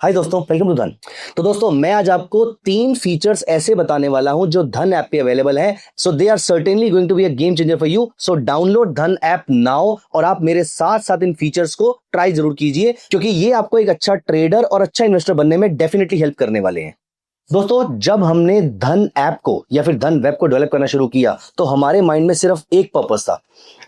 हाय दोस्तों, welcome to धन। तो दोस्तों, मैं आज आपको 3 फीचर्स ऐसे बताने वाला हूं जो धन ऐप पे अवेलेबल है। So they are certainly going to be a game changer for you. So download Dhan app now और आप मेरे साथ साथ इन फीचर्स को ट्राई जरूर कीजिए, क्योंकि ये आपको एक अच्छा ट्रेडर और अच्छा इन्वेस्टर बनने में डेफिनेटली हेल्प करने वाले हैं। दोस्तों, जब हमने धन ऐप को या फिर धन वेब को डेवलप करना शुरू किया तो हमारे माइंड में सिर्फ एक पर्पस था।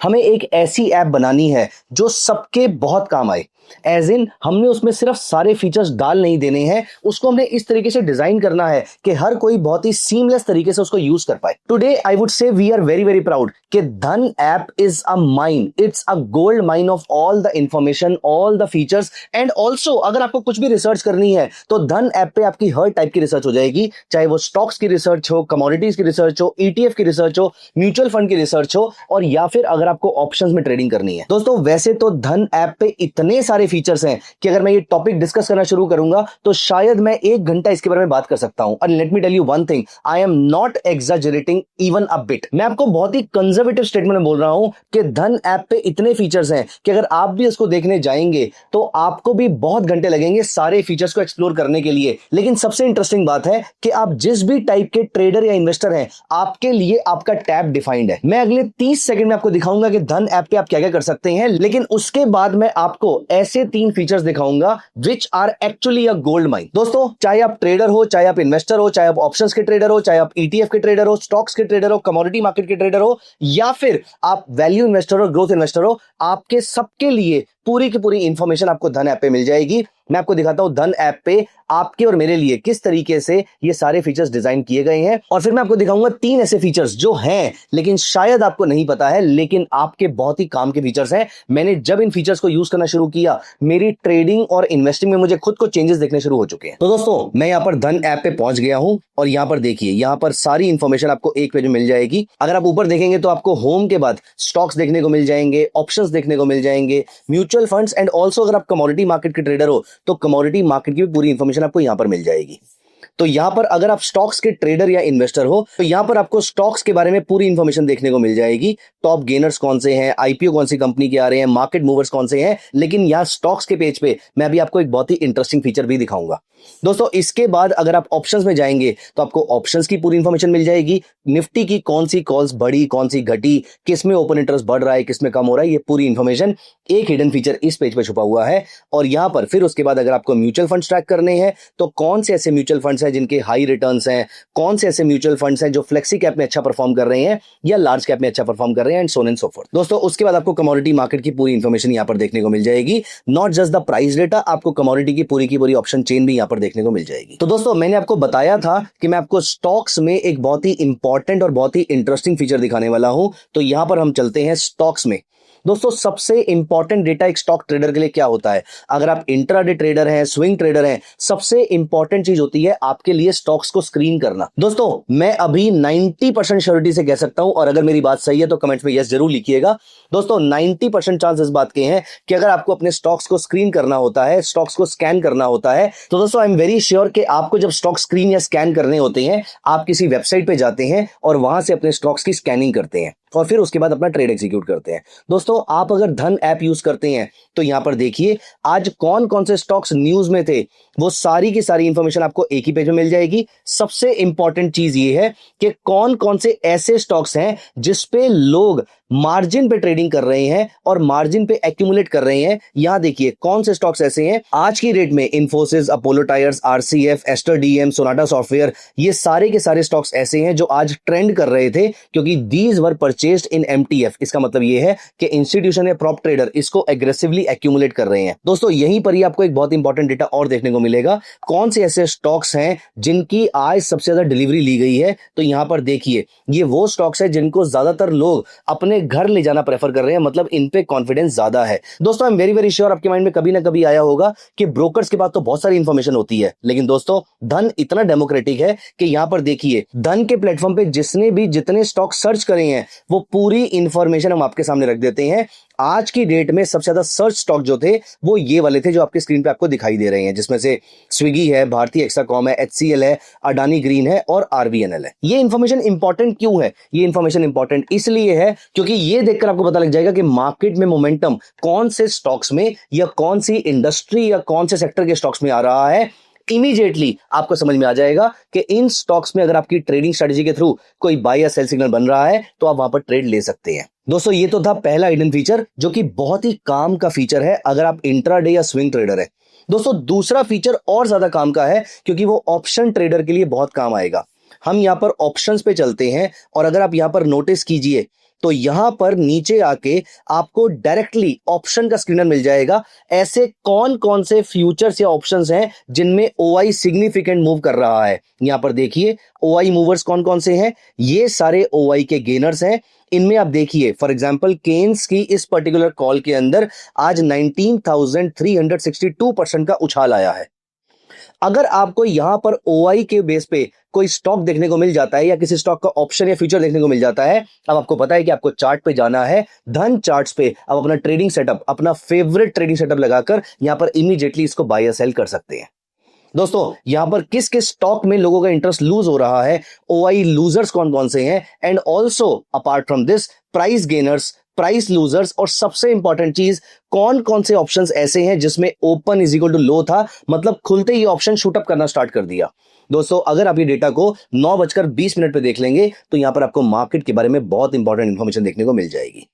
हमें एक ऐसी ऐप बनानी है जो सबके बहुत काम आए। एज इन, हमने उसमें सिर्फ सारे फीचर्स डाल नहीं देने हैं, उसको हमने इस तरीके से डिजाइन करना है कि हर कोई बहुत ही सीमलेस तरीके से उसको यूज कर पाए। Today I would say we are very very proud कि Dhan app is a mine, it's a gold mine of all the information, all the features. And also अगर आपको कुछ भी रिसर्च करनी है तो धन ऐप पे आपकी हर टाइप की रिसर्च हो जाएगी, चाहे वो स्टॉक्स की रिसर्च हो, कमोडिटीज की रिसर्च हो, ईटीएफ की रिसर्च हो, म्यूचुअल फंड की रिसर्च हो, और या फिर अगर आपको ऑप्शंस में ट्रेडिंग करनी है। दोस्तों, वैसे तो धन ऐप पे इतने सारे फीचर्स हैं कि अगर मैं ये टॉपिक डिस्कस करना शुरू करूंगा तो शायद मैं 1 घंटा इसके बारे में बात कर सकता हूं। और let me tell you one thing, I am not exaggerating even a bit. मैं आपको बहुत ही कंजर्वेटिव स्टेटमेंट में बोल रहा हूं कि धन ऐप पे इतने फीचर्स हैं कि अगर आप भी इसको देखने जाएंगे तो आपको भी बहुत घंटे लगेंगे सारे फीचर्स को एक्सप्लोर करने के लिए। लेकिन सबसे इंटरेस्टिंग बात है कि आप जिस भी टाइप के ट्रेडर या इन्वेस्टर हैं, आपके लिए आपका टैब डिफाइंड है। मैं अगले 30 सेकंड में आपको दिखाऊंगा कि धन ऐप पे आप क्या क्या कर सकते हैं, लेकिन उसके बाद मैं आपको ऐसे 3 फीचर्स दिखाऊंगा which are actually a gold mine. दोस्तों, चाहे आप ट्रेडर हो, चाहे आप इन्वेस्टर हो, चाहे आप ऑप्शंस के ट्रेडर हो, चाहे आप ईटीएफ के ट्रेडर हो, स्टॉक्स के ट्रेडर हो, कमोडिटी मार्केट के ट्रेडर हो, या फिर आप वैल्यू इन्वेस्टर हो, ग्रोथ इन्वेस्टर हो, आपके सबके लिए पूरी की पूरी इंफॉर्मेशन आपको धन ऐप पे मिल जाएगी। मैं आपको दिखाता हूं धन ऐप पे आपके और मेरे लिए किस तरीके से ये सारे फीचर्स डिजाइन किए गए हैं, और फिर मैं आपको दिखाऊंगा 3 ऐसे फीचर्स जो हैं लेकिन शायद आपको नहीं पता है, लेकिन आपके बहुत ही काम के फीचर्स हैं। मैंने जब इन फीचर्स को यूज करना शुरू किया, मेरी ट्रेडिंग और इन्वेस्टिंग में मुझे खुद को चेंजेस देखने शुरू हो चुके हैं। तो दोस्तों, मैं यहां पर धन ऐप पे पहुंच गया हूं और यहां पर देखिए, यहां पर सारी इंफॉर्मेशन आपको एक पेज में मिल जाएगी। अगर आप ऊपर देखेंगे तो आपको होम के बाद स्टॉक्स देखने को मिल जाएंगे, ऑप्शंस देखने को मिल जाएंगे, म्यूचुअल फंड्स, एंड ऑल्सो अगर आप कमोडिटी मार्केट के ट्रेडर हो तो कमोडिटी मार्केट की भी पूरी इंफॉर्मेशन आपको यहां पर मिल जाएगी। तो यहां पर अगर आप स्टॉक्स के ट्रेडर या इन्वेस्टर हो तो यहां पर आपको स्टॉक्स के बारे में पूरी इंफॉर्मेशन देखने को मिल जाएगी। टॉप गेनर्स कौन से हैं, आईपीओ कौन सी कंपनी के आ रहे हैं, मार्केट मूवर्स कौन से हैं। लेकिन यहां स्टॉक्स के पेज पे मैं अभी आपको एक बहुत ही इंटरेस्टिंग फीचर भी दिखाऊंगा। दोस्तों, इसके बाद अगर आप ऑप्शंस में जाएंगे तो आपको ऑप्शंस की पूरी इंफॉर्मेशन मिल जाएगी। निफ्टी की कौन सी कॉल्स बढ़ी, कौन सी घटी, किस में ओपन इंटरेस्ट बढ़ रहा है, किस में कम हो रहा है, ये पूरी इंफॉर्मेशन एक हिडन फीचर इस पेज पे छुपा हुआ है। और यहां पर फिर उसके बाद अगर आपको म्यूचुअल फंड्स ट्रैक करने हैं तो कौन से ऐसे म्यूचुअल फंड्स हैं जिनके हाई रिटर्न्स हैं, कौन से ऐसे म्यूचुअल फंड्स हैं जो फ्लेक्सी कैप में अच्छा परफॉर्म कर रहे हैं या लार्ज कैप में अच्छा परफॉर्म कर रहे हैं, and so on and so fourth. दोस्तों, उसके बाद आपको कमोडिटी मार्केट की पूरी इंफॉर्मेशन यहां पर देखने को मिल जाएगी। Not just the price data, आपको कमोडिटी की पूरी ऑप्शन चेन भी यहां पर देखने को मिल जाएगी। तो दोस्तों, मैंने आपको बताया था कि मैं आपको स्टॉक्स में एक बहुत ही इंपॉर्टेंट और बहुत ही इंटरेस्टिंग फीचर दिखाने वाला हूं। तो यहां पर हम चलते हैं स्टॉक्स में। दोस्तों, सबसे इंपॉर्टेंट डेटा एक स्टॉक ट्रेडर के लिए क्या होता है? अगर आप इंट्राडे ट्रेडर हैं, स्विंग ट्रेडर हैं, सबसे इंपॉर्टेंट चीज होती है आपके लिए स्टॉक्स को स्क्रीन करना। दोस्तों, मैं अभी 90% श्योरिटी से कह सकता हूं, और अगर मेरी बात सही है तो कमेंट्स में यस जरूर लिखिएगा। दोस्तों, 90% चांस इस बात के हैं कि अगर आपको अपने स्टॉक्स को स्क्रीन करना होता है, स्टॉक्स को स्कैन करना होता है, तो दोस्तों आई एम वेरी श्योर कि आपको जब स्टॉक स्क्रीन या स्कैन करने होते हैं, आप किसी वेबसाइट पे जाते हैं और वहां से अपने स्टॉक्स की स्कैनिंग करते हैं और फिर उसके बाद अपना ट्रेड एग्जीक्यूट करते हैं। दोस्तों, आप अगर धन ऐप यूज करते हैं तो यहां पर देखिए आज कौन कौन से स्टॉक्स न्यूज में थे, वो सारी की सारी इंफॉर्मेशन आपको एक ही पेज में मिल जाएगी। सबसे इंपॉर्टेंट चीज ये है कि कौन कौन से ऐसे स्टॉक्स हैं जिसपे लोग मार्जिन पे ट्रेडिंग कर रहे हैं और मार्जिन पे एक्यूमुलेट कर रहे हैं। यहां देखिए कौन से स्टॉक्स ऐसे हैं आज की रेट में, Infosys, Apollo tyres, RCF, Aster DM, Sonata software, ये सारे के सारे स्टॉक्स ऐसे हैं जो आज ट्रेंड कर रहे थे, क्योंकि these were purchased in MTF. इसका मतलब ये है कि इंस्टीट्यूशन या प्रॉप ट्रेडर इसको एग्रेसिवली एक्यूमुलेट कर रहे हैं। दोस्तों, यहीं पर ही आपको एक बहुत इंपॉर्टेंट डेटा और देखने को मिलेगा, कौन से ऐसे स्टॉक्स हैं जिनकी आज सबसे ज्यादा डिलीवरी ली गई है। तो यहां पर देखिए, ये वो स्टॉक्स है जिनको ज्यादातर लोग अपने घर ले जाना प्रेफर कर रहे हैं, मतलब इन पे कॉन्फिडेंस ज्यादा है। दोस्तों, आई एम वेरी वेरी श्योर आपके माइंड में कभी ना कभी आया होगा कि ब्रोकर्स के पास तो बहुत सारी इंफॉर्मेशन होती है, लेकिन दोस्तों धन इतना डेमोक्रेटिक है कि यहां पर देखिए धन के प्लेटफॉर्म पे जिसने भी जितने स्टॉक सर्च करे हैं वो पूरी इंफॉर्मेशन हम आपके सामने रख देते हैं। आज की डेट में सबसे ज्यादा सर्च स्टॉक जो थे वो ये वाले थे जो आपके स्क्रीन पे आपको दिखाई दे रहे हैं, जिसमें से स्विगी है, भारतीय एक्साकॉम है, एचसीएल है, अडानी ग्रीन है और आरवीएनएल है। ये इन्फॉर्मेशन इंपॉर्टेंट क्यों है? ये इन्फॉर्मेशन इंपॉर्टेंट इसलिए है क्योंकि ये देखकर आपको पता लग जाएगा कि मार्केट में मोमेंटम कौन से स्टॉक्स में या कौन सी इंडस्ट्री या कौन से सेक्टर के स्टॉक्स में आ रहा है। इमीडिएटली आपको समझ में आ जाएगा कि इन स्टॉक्स में अगर आपकी ट्रेडिंग स्ट्रेटजी के थ्रू कोई बाय या सेल सिग्नल बन रहा है तो आप वहां पर ट्रेड ले सकते हैं। दोस्तों ये तो था पहला हिडन फीचर जो कि बहुत ही काम का फीचर है अगर आप इंट्राडे या स्विंग ट्रेडर है। दोस्तों दूसरा फीचर और ज्यादा काम का है क्योंकि वो ऑप्शन ट्रेडर के लिए बहुत काम आएगा। हम यहां पर ऑप्शंस पे चलते हैं और अगर आप यहां पर नोटिस कीजिए तो यहां पर नीचे आके आपको डायरेक्टली ऑप्शन का स्क्रीनर मिल जाएगा। ऐसे कौन कौन से फ्यूचर्स या ऑप्शंस हैं जिनमें ओआई सिग्निफिकेंट मूव कर रहा है। यहां पर देखिए ओआई मूवर्स कौन कौन से हैं, ये सारे ओआई के गेनर्स हैं। इनमें आप देखिए फॉर एग्जांपल केन्स की इस पर्टिकुलर कॉल के अंदर आज 19,362% का उछाल आया है। अगर आपको यहां पर ओआई के बेस पे कोई स्टॉक देखने को मिल जाता है या किसी स्टॉक का ऑप्शन या फ्यूचर देखने को मिल जाता है, अब आपको पता है कि आपको चार्ट पे जाना है, धन चार्ट्स पे आप अपना ट्रेडिंग सेटअप, अपना फेवरेट ट्रेडिंग सेटअप लगाकर यहां पर इमीडिएटली इसको बाय या सेल कर सकते हैं। दोस्तों यहां पर किस किस स्टॉक में लोगों का इंटरेस्ट लूज हो रहा है, ओआई लूजर्स कौन कौन से हैं, and also apart from this price gainers, price losers, और सबसे इंपॉर्टेंट चीज कौन कौन से ऑप्शंस ऐसे हैं जिसमें open is equal to low था, मतलब खुलते ही ऑप्शन शूट अप करना स्टार्ट कर दिया। दोस्तों अगर आप ये डेटा को 9:20 पे देख लेंगे तो यहां पर आपको मार्केट के बारे में बहुत इंपॉर्टेंट इंफॉर्मेशन देखने को मिल जाएगी।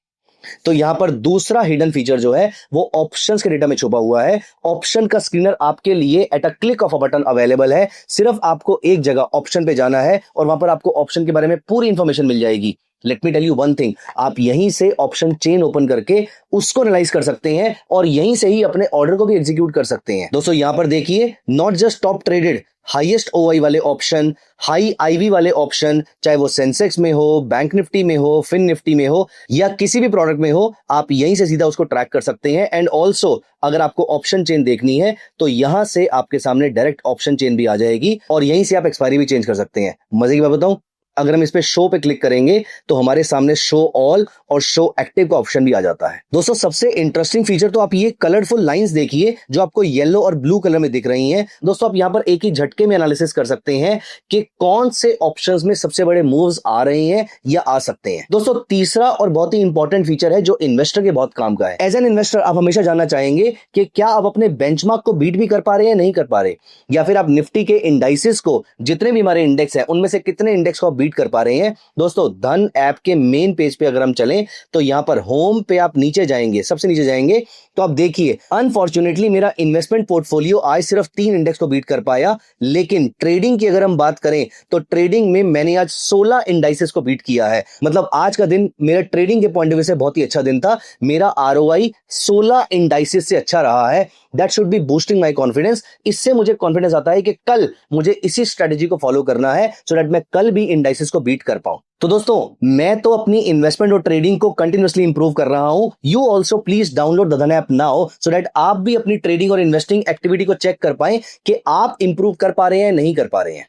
तो यहां पर दूसरा हिडन फीचर जो है वो ऑप्शंस के डेटा में छुपा हुआ है। ऑप्शन का स्क्रीनर आपके लिए at a click of a button available है। सिर्फ आपको एक जगह ऑप्शन पे जाना है और वहां पर आपको ऑप्शन के बारे में पूरी इंफॉर्मेशन मिल जाएगी। Let me tell you one thing, आप यहीं से ऑप्शन चेन ओपन करके उसको एनालाइज कर सकते हैं और यहीं से ही अपने ऑर्डर को भी एग्जीक्यूट कर सकते हैं। दोस्तों यहां पर देखिए not just top traded highest OI वाले ऑप्शन, हाई आईवी वाले ऑप्शन, चाहे वो सेंसेक्स में हो, बैंक निफ्टी में हो, फिन निफ्टी में हो या किसी भी प्रोडक्ट में हो, आप यहीं से सीधा उसको ट्रैक कर सकते हैं। एंड ऑल्सो अगर आपको ऑप्शन चेन देखनी है तो यहां से आपके सामने डायरेक्ट ऑप्शन चेन भी आ जाएगी और यहीं से आप एक्सपायरी भी चेंज कर सकते हैं। मजे की बात बताऊं, अगर हम इस पे शो पे क्लिक करेंगे तो हमारे सामने शो ऑल और शो एक्टिव का ऑप्शन भी आ जाता है। दोस्तों सबसे इंटरेस्टिंग फीचर तो आप ये कलरफुल लाइंस देखिए जो आपको येलो और ब्लू कलर में दिख रही हैं। दोस्तों आप यहां पर एक ही झटके में एनालिसिस कर सकते हैं कि कौन से ऑप्शंस में सबसे बड़े मूव्स आ रहे हैं या आ सकते हैं। दोस्तों तीसरा और बहुत ही इंपॉर्टेंट फीचर है जो इन्वेस्टर के बहुत काम का है। एज एन इन्वेस्टर आप हमेशा जानना चाहेंगे कि क्या आप अपने बेंचमार्क को बीट भी कर पा रहे हैं, नहीं कर पा रहे, या फिर आप निफ्टी के इंडाइसेस को, जितने भी हमारे इंडेक्स है उनमें से कितने इंडेक्स को बीट कर पा रहे हैं। दोस्तों धन ऐप के मेन पेज पे अगर हम चलें तो यहां पर होम पे आप नीचे जाएंगे, सबसे नीचे जाएंगे तो आप देखिए अनफॉर्चुनेटली मेरा इन्वेस्टमेंट पोर्टफोलियो आज सिर्फ 3 इंडेक्स को बीट कर पाया, लेकिन ट्रेडिंग की अगर हम बात करें तो ट्रेडिंग में मैंने आज 16 इंडाइसेस को बीट किया है। मतलब आज का दिन मेरा ट्रेडिंग के पॉइंट ऑफ व्यू से बहुत ही अच्छा दिन था। मेरा आरओआई 16 इंडाइसेस से अच्छा रहा है। That should be boosting my confidence. इससे मुझे कॉन्फिडेंस आता है कि कल मुझे इसी स्ट्रेटेजी को फॉलो करना है सो दैट मैं कल भी इंडाइसेस को बीट कर पाऊं। तो दोस्तों मैं तो अपनी इन्वेस्टमेंट और ट्रेडिंग को कंटिन्यूअसली इंप्रूव कर रहा हूं। You also please download the Dhan app now so that आप भी अपनी ट्रेडिंग और इन्वेस्टिंग एक्टिविटी को चेक कर पाएं कि आप इंप्रूव कर पा रहे हैं, नहीं कर पा रहे हैं।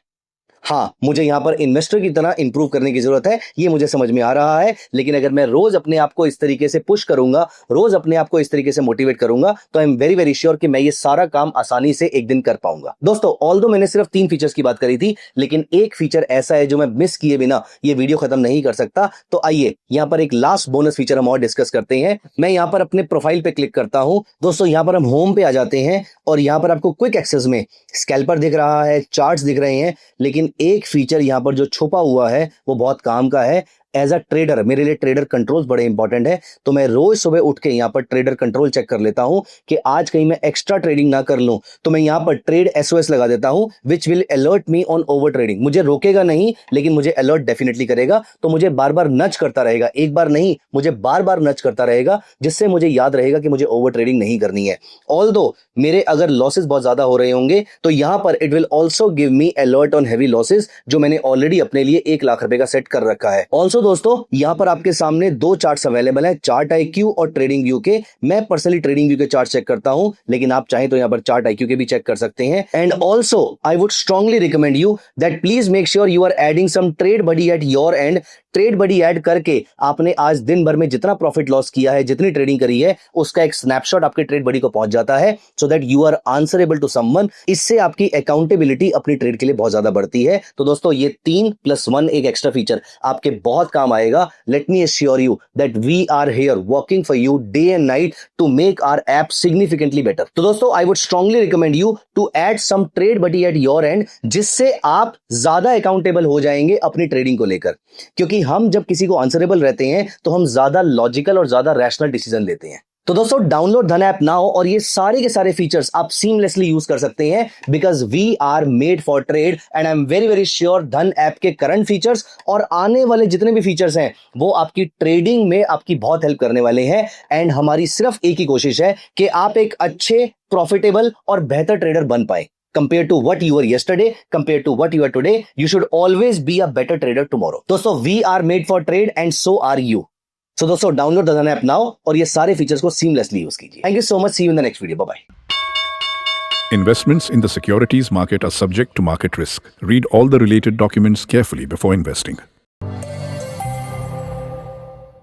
हाँ, मुझे यहां पर इन्वेस्टर की तरह इंप्रूव करने की जरूरत है, ये मुझे समझ में आ रहा है, लेकिन अगर मैं रोज अपने आप को इस तरीके से पुश करूंगा, रोज अपने आप को इस तरीके से मोटिवेट करूंगा तो आई एम वेरी वेरी श्योर कि मैं ये सारा काम आसानी से एक दिन कर पाऊंगा। दोस्तों ऑल्दो मैंने सिर्फ 3 फीचर्स की बात करी थी, लेकिन एक फीचर ऐसा है जो मैं मिस किए बिना ये वीडियो खत्म नहीं कर सकता। तो आइए यहां पर एक लास्ट बोनस फीचर हम और डिस्कस करते हैं। मैं यहां पर अपने प्रोफाइल पे क्लिक करता हूं। दोस्तों यहां पर हम होम पे आ जाते हैं और यहां पर आपको क्विक एक्सेस में स्कैल्पर दिख रहा है, चार्ट्स दिख रहे हैं, लेकिन एक फीचर यहां पर जो छुपा हुआ है वो बहुत काम का है। एज अ ट्रेडर मेरे लिए ट्रेडर कंट्रोल्स बड़े इंपॉर्टेंट है, तो मैं रोज सुबह उठ के यहाँ पर ट्रेडर कंट्रोल चेक कर लेता हूं कि आज कहीं मैं एक्स्ट्रा ट्रेडिंग ना कर लूं, तो मैं यहाँ पर ट्रेड एसओएस लगा देता हूं which will alert me on over trading. मुझे रोकेगा नहीं लेकिन मुझे अलर्ट डेफिनेटली करेगा, तो मुझे बार बार नच करता रहेगा, एक बार नहीं मुझे बार बार नच करता रहेगा, जिससे मुझे याद रहेगा कि मुझे ओवर ट्रेडिंग नहीं करनी है। ऑल्दो मेरे अगर लॉसेस बहुत ज्यादा हो रहे होंगे तो यहां पर it will also give me alert on heavy losses, जो मैंने ऑलरेडी अपने लिए 1 लाख रुपए का सेट कर रखा है। ऑल्सो दोस्तों यहाँ पर आपके सामने दो चार्ट्स अवेलेबल हैं, चार्ट आईक्यू और ट्रेडिंग व्यू के। मैं पर्सनली ट्रेडिंग व्यू के चार्ट चेक करता हूं, लेकिन आप चाहें तो यहाँ पर चार्ट आईक्यू के भी चेक कर सकते हैं। And also I would strongly recommend you that please make sure you are adding some trade buddy at your end. Trade buddy add करके आपने आज दिन भर में जितना प्रॉफिट लॉस किया है, जितनी ट्रेडिंग करी है, उसका एक स्नैपशॉट आपके ट्रेड बडी को पहुंच जाता है, so that you are answerable to someone. इससे आपकी अकाउंटेबिलिटी अपनी ट्रेड के लिए बहुत ज्यादा बढ़ती है। तो दोस्तों ये 3+1 एक एक्स्ट्रा फीचर आपके बहुत काम आएगा। Let me assure you that we are here working for you day and night to make our app significantly better. तो दोस्तों I would strongly recommend you to add some trade buddy at your end, जिससे आप ज्यादा accountable हो जाएंगे अपनी trading को लेकर। क्योंकि हम जब किसी को आंसरेबल रहते हैं तो हम ज्यादा लॉजिकल और ज्यादा रैशनल डिसीजन लेते हैं। तो दोस्तों डाउनलोड धन ऐप नाउ और ये सारे के सारे फीचर्स आप सीमलेसली यूज कर सकते हैं, because we are made for trade. And I am very very sure Dhan app के करंट फीचर्स और आने वाले जितने भी फीचर्स हैं वो आपकी ट्रेडिंग में आपकी बहुत हेल्प करने वाले हैं। एंड हमारी सिर्फ एक ही कोशिश है कि आप एक अच्छे, प्रॉफिटेबल और बेहतर ट्रेडर बन पाए। Compared to what you were yesterday, compared to what you are today, you should always be a better trader tomorrow. दोस्तों we are made for trade and so are you. So दोस्तों download the Dhan app now और ये सारे features को seamlessly use कीजिए। Thank you so much, see you in the next video, bye bye. Investments in the securities market are subject to market risk. Read all the related documents carefully before investing.